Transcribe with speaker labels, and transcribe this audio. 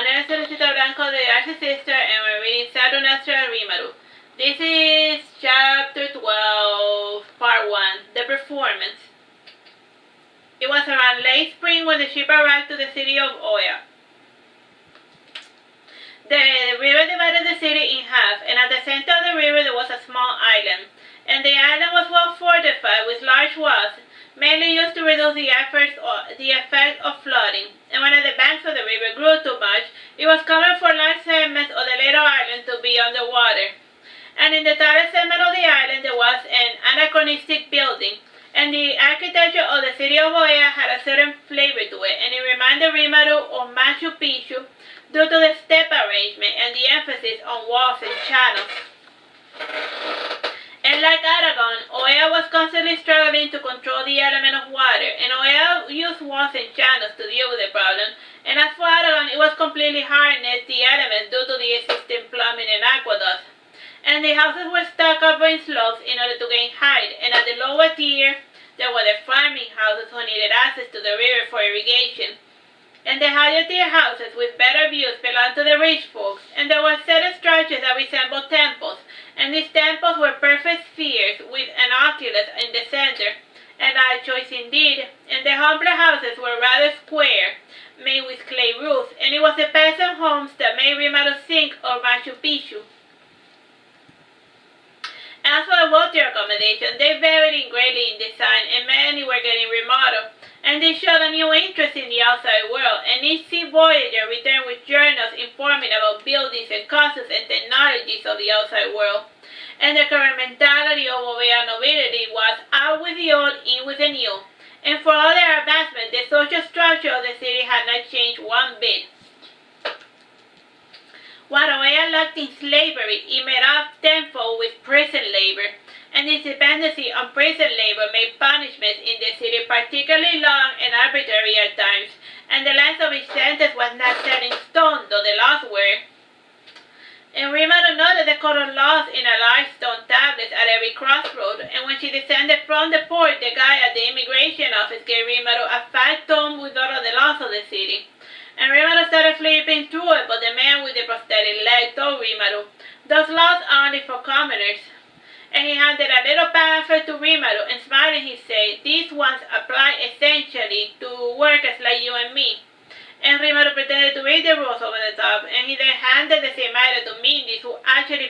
Speaker 1: My name is Saturnastra Rimaru, the Artsy sister, and we're reading Saturnastra Rimaru. This is chapter 12, part 1, the performance. It was around late spring when the ship arrived to the city of Oea. The river divided the city in half, and at the center of the river there was a small island. And the island was well fortified with large walls, mainly used to reduce the effect of flooding. And when the banks of the river grew too much, it was common for large segments of the little island to be underwater. And in the tallest segment of the island there was an anachronistic building, and the architecture of the city of Oea had a certain flavor to it, and it reminded Rimaru of Machu Picchu due to the step arrangement and the emphasis on walls and channels. And like Aragon, Oea was constantly struggling to control the element of water, and Oea used walls and channels to deal with the problem. And as for Aragon, it was completely harnessed the element due to the existing plumbing and aqueducts. And the houses were stuck up in slopes in order to gain height, and at the lower tier, there were the farming houses who needed access to the river for irrigation. And the higher tier houses with better views belonged to the rich folks, and there were certain structures that resembled temples, and these temples were perfect spheres with an oculus in the center, an odd choice indeed, and the humbler houses were rather square, made with clay roofs, and it was the peasant homes that made Rimaru think of Machu Picchu. As for the water accommodation, they varied greatly in design, and many were getting remodeled, and they showed a new interest in the outside world, and each sea voyager returned with journals informing about buildings and customs and technologies of the outside world. And the current mentality of Oea nobility was out with the old, in with the new. And for all their advancement, the social structure of the city had not changed one bit. What Oea lacked in slavery, it made up tenfold with prison labor, and its dependency on prison labor made punishments in the city particularly long and arbitrary at times, and the length of each sentence was not set in stone, though the laws were. And Rimaru noted the code of laws in a large stone tablet at every crossroad, and when she descended from the port, the guy at the immigration office gave Rimaru a fat tome with all of the laws of the city. And Rimaru started flipping through it, but the man with the prosthetic leg told Rimaru, "Those laws are only for commoners." And he handed a little pamphlet to Rimaru, and smiling he said, "These ones apply essentially to workers like you and me." And Rimaru pretended to read the rules over the top, and he then handed the same item to Mindy, who actually